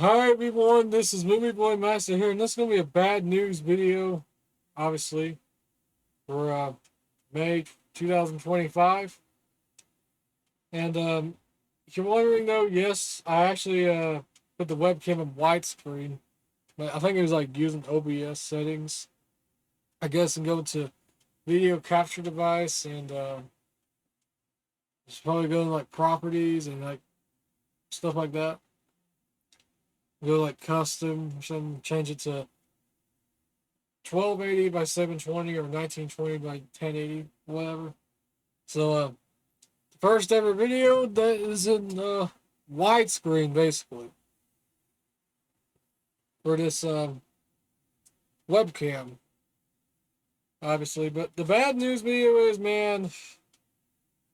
Hi everyone, this is Movie Boy Master here, and this is gonna be a bad news video, obviously, for May 2025. And if you're wondering though, yes, I actually put the webcam in widescreen, but I think it was like using OBS settings, I guess, and go to video capture device, and just probably go to like properties and like stuff like that. Go like custom or something, change it to 1280 by 720 or 1920 by 1080, whatever. So, first ever video that is in widescreen, basically, for this webcam, obviously. But the bad news video is, man,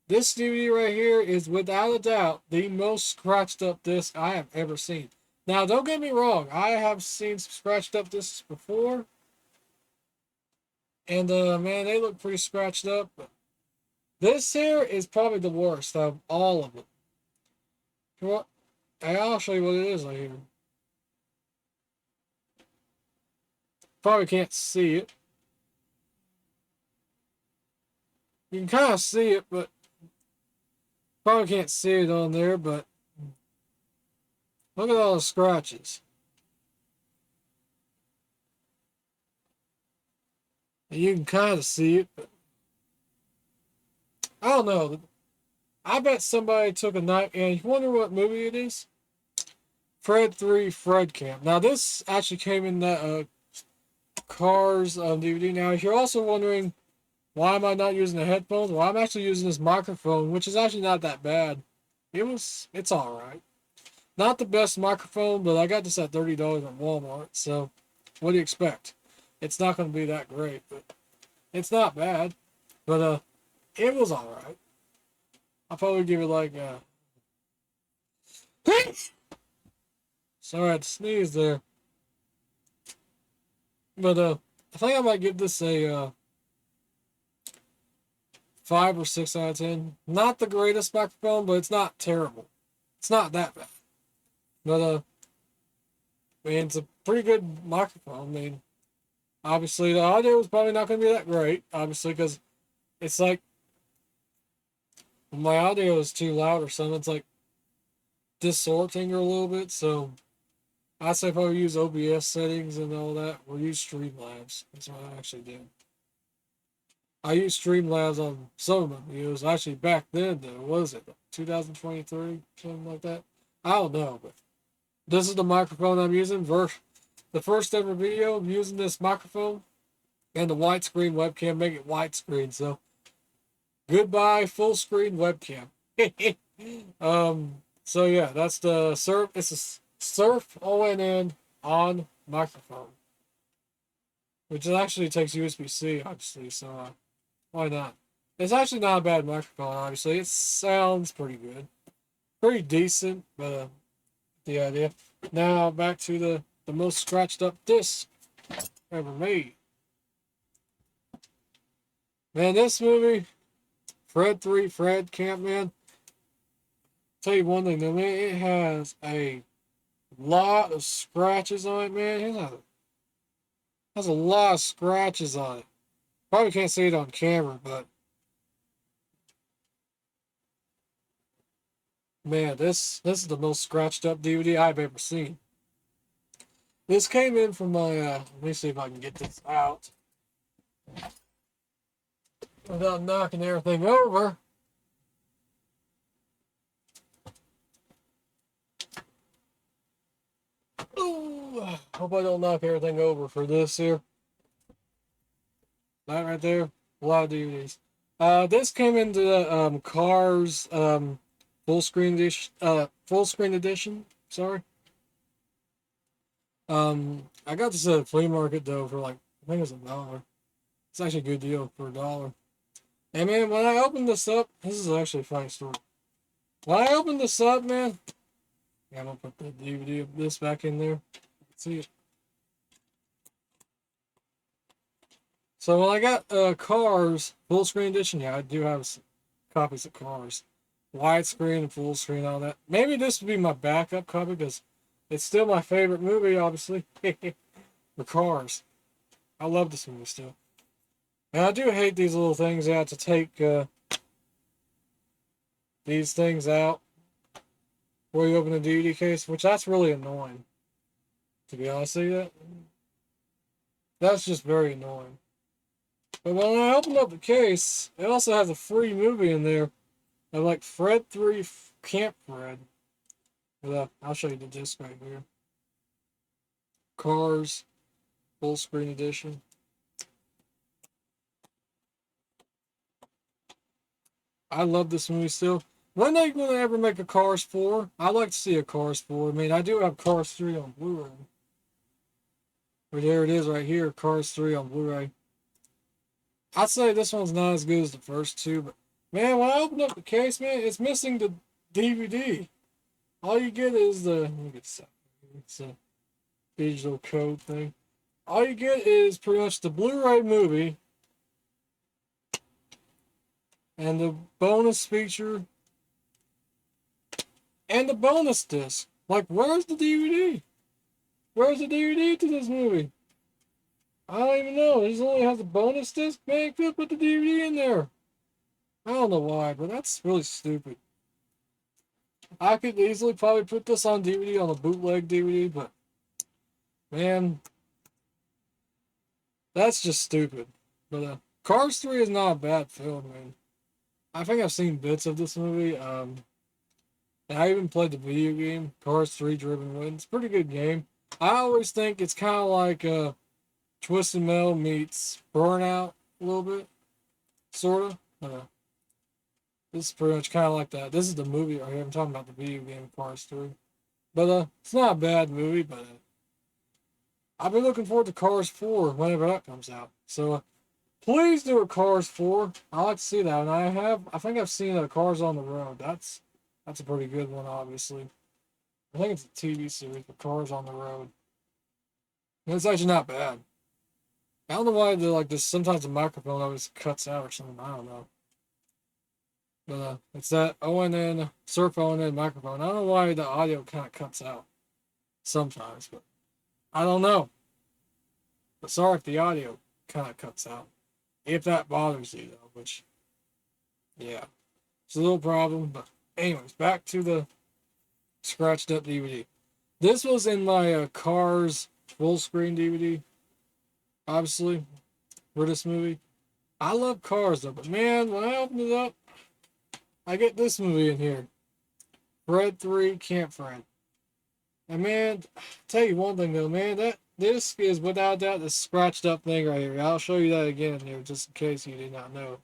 this DVD right here is without a doubt the most scratched up disc I have ever seen. Now, don't get me wrong, I have seen some scratched up discs before, and man, they look pretty scratched up. But this here is probably the worst of all of them. Well, I'll show you what it is right here. Probably can't see it. You can kind of see it, but probably can't see it on there. But look at all the scratches. And you can kind of see it, but I don't know. I bet somebody took a knife, and you wonder what movie it is? Fred 3 Fred Camp. Now, this actually came in that Cars DVD. Now, if you're also wondering, why am I not using the headphones? Well, I'm actually using this microphone, which is actually not that bad. It's alright. Not the best microphone, but I got this at $30 at Walmart, so what do you expect? It's not going to be that great, but it's not bad. But, it was alright. I'll probably give it like, sorry, I had to sneeze there. But, I think I might give this a, 5 or 6 out of 10. Not the greatest microphone, but it's not terrible. It's not that bad. But, I mean, it's a pretty good microphone. I mean, obviously, the audio is probably not going to be that great, obviously, because it's like when my audio is too loud or something, it's like distorting a little bit. So I'd say probably use OBS settings and all that, or use Streamlabs. That's what I actually did. I used Streamlabs on some of my videos. Actually, back then, though, what was it, 2023, something like that? I don't know, but this is the microphone I'm using. The first ever video, I'm using this microphone and the widescreen webcam, make it widescreen. So goodbye full screen webcam. So yeah, that's the Surf. It's a Surf ONN on microphone, which actually takes USB-C, obviously. So why not? It's actually not a bad microphone. Obviously, it sounds pretty good, pretty decent. But the idea. Now back to the most scratched up disc ever made. Man, this movie, Fred 3 Fred Campman. Tell you one thing though, man, it has a lot of scratches on it, man. Has a lot of scratches on it. Probably can't see it on camera, but man, this is the most scratched up DVD I've ever seen. This came in from my let me see if I can get this out without knocking everything over. Ooh, hope I don't knock everything over for this here. That right there, a lot of DVDs. This came into the Cars full screen edition. Full screen edition. Sorry. I got this at a flea market though for like I think it was $1. It's actually a good deal for $1. And man, when I opened this up, this is actually a funny story. When I opened this up, man, yeah, I'm gonna put the DVD of this back in there. Let's see it. So when I got Cars full screen edition, yeah, I do have some copies of Cars, widescreen and full screen, all that. Maybe this would be my backup copy because It's still my favorite movie, obviously. The Cars. I love this movie still. And I do hate these little things. I have to take these things out where you open the DVD case, which that's really annoying. To be honest with you, that's just very annoying. But when I opened up the case, it also has a free movie in there. I like Fred 3 Camp Fred. I'll show you the disc right here. Cars, full screen edition. I love this movie still. When are they going to ever make a Cars 4? I'd like to see a Cars 4. I mean, I do have Cars 3 on Blu-ray. But there it is right here, Cars 3 on Blu-ray. I'd say this one's not as good as the first two, but man, when I open up the case, man, it's missing the DVD. All you get is the, let me get this out. It's a digital code thing. All you get is pretty much the Blu-ray movie and the bonus feature and the bonus disc. Like, where's the DVD? Where's the DVD to this movie? I don't even know. It only has a bonus disc. Man, could put the DVD in there. I don't know why, but that's really stupid. I could easily probably put this on DVD on a bootleg DVD, but man, that's just stupid. But Cars 3 is not a bad film, man. I think I've seen bits of this movie. And I even played the video game, Cars 3 Driven Win. It's a pretty good game. I always think it's kind of like Twisted Metal meets Burnout a little bit, sort of. This is pretty much kind of like that. This is the movie right here. I'm talking about the video game Cars 3. But it's not a bad movie, but I've been looking forward to Cars 4 whenever that comes out. So please do a Cars 4. I like to see that. And I think I've seen Cars on the Road. That's a pretty good one, obviously. I think it's a TV series, but Cars on the Road. And it's actually not bad. I don't know why sometimes the microphone always cuts out or something. I don't know. But it's that ONN, Surf ONN microphone. I don't know why the audio kind of cuts out sometimes, but I don't know. But sorry if the audio kind of cuts out. If that bothers you, though, which, yeah, it's a little problem. But anyways, back to the scratched up DVD. This was in my Cars full screen DVD, obviously, for this movie. I love Cars, though, but man, when I opened it up, I get this movie in here. Fred 3 Camp Fred. And man, I'll tell you one thing though, man, this is without doubt the scratched up thing right here. I'll show you that again in here just in case you did not know.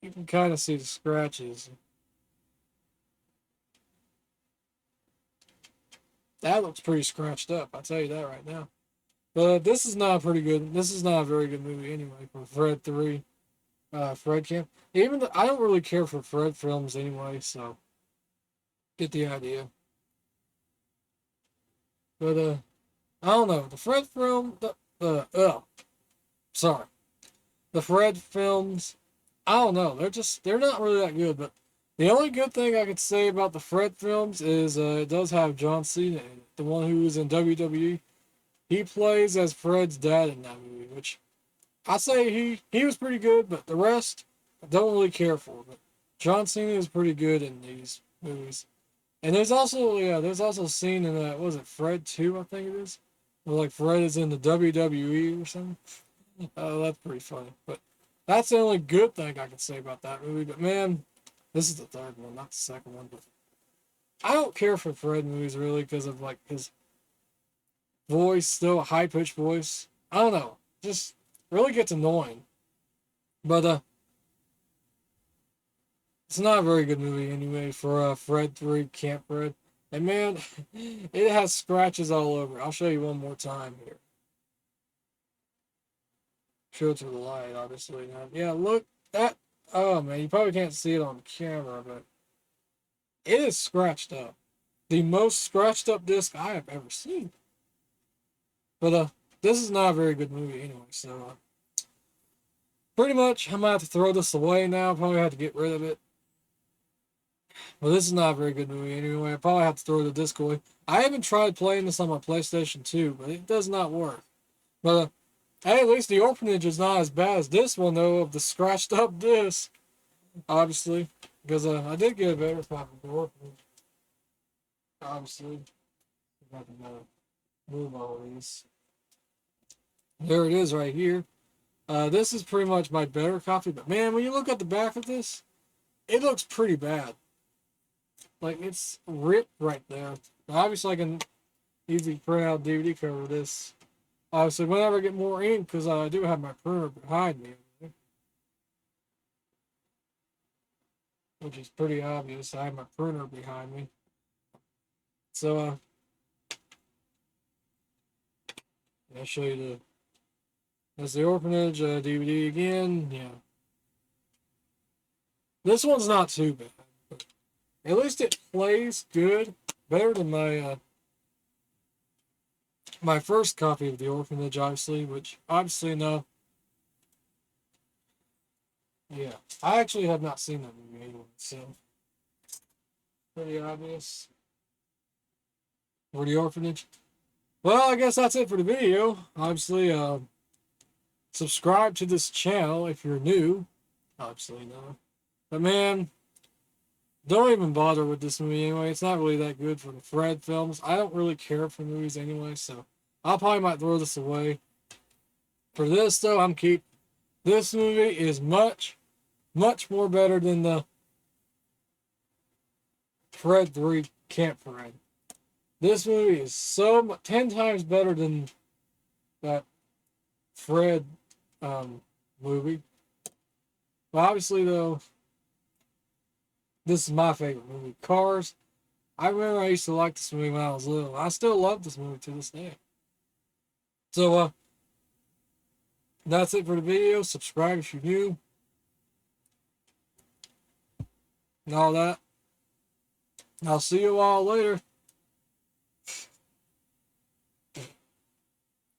You can kind of see the scratches. That looks pretty scratched up, I'll tell you that right now. But this is not a very good movie anyway for Fred 3. Fred Camp. I don't really care for Fred films anyway, so get the idea. But I don't know. The Fred film, sorry, the Fred films. I don't know. They're not really that good. But the only good thing I could say about the Fred films is it does have John Cena in it, the one who was in WWE. He plays as Fred's dad in that movie, which I say he was pretty good, but the rest I don't really care for. But John Cena is pretty good in these movies. And there's also a scene in that, was it Fred 2, I think it is? Where like Fred is in the WWE or something. That's pretty funny. But that's the only good thing I can say about that movie. But man, this is the third one, not the second one. But I don't care for Fred movies really because of like his voice, still a high pitched voice. I don't know. Just really gets annoying. But it's not a very good movie anyway for Fred 3 Camp Fred. And man, it has scratches all over. I'll show you one more time here. Show it to the light, obviously. Yeah, look, that, oh man, you probably can't see it on camera, but it is scratched up. The most scratched up disc I have ever seen. But this is not a very good movie anyway, so pretty much I'm gonna have to throw this away now. Probably have to get rid of it. Well, this is not a very good movie anyway. I probably have to throw the disc away. I haven't tried playing this on my PlayStation 2, but it does not work. But hey, at least the orphanage is not as bad as this one, though, of the scratched up disc. Obviously. Because I did get a better copy of the orphanage. Obviously. If I can move all these. There it is right here. This is pretty much my better copy, but man, when you look at the back of this, it looks pretty bad. Like, it's ripped right there. Obviously, I can easily print out DVD cover of this. Obviously, whenever I get more ink, because I do have my printer behind me, which is pretty obvious. I have my printer behind me. So, I'll show you that's the orphanage DVD again. Yeah. This one's not too bad. But at least it plays good. Better than my first copy of the orphanage, obviously, which obviously no. Yeah. I actually have not seen that movie anyway, so pretty obvious. For the orphanage. Well, I guess that's it for the video. Obviously, subscribe to this channel if you're new. Obviously, no. But man, don't even bother with this movie anyway. It's not really that good for the Fred films. I don't really care for movies anyway, so I probably might throw this away. For this, though, I'm keep. This movie is much, much more better than the Fred 3 Camp Fred. This movie is 10 times better than that Fred movie. But obviously, though, this is my favorite movie. Cars. I remember I used to like this movie when I was little. I still love this movie to this day. So, that's it for the video. Subscribe if you're new. And all that. I'll see you all later.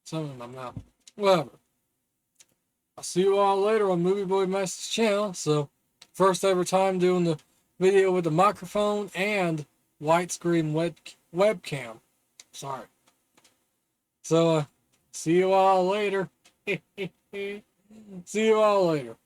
Something in my mouth. Whatever. I'll see you all later on Movie Boy Master's channel. So, first ever time doing the video with the microphone and widescreen webcam. Sorry. So, see you all later. See you all later.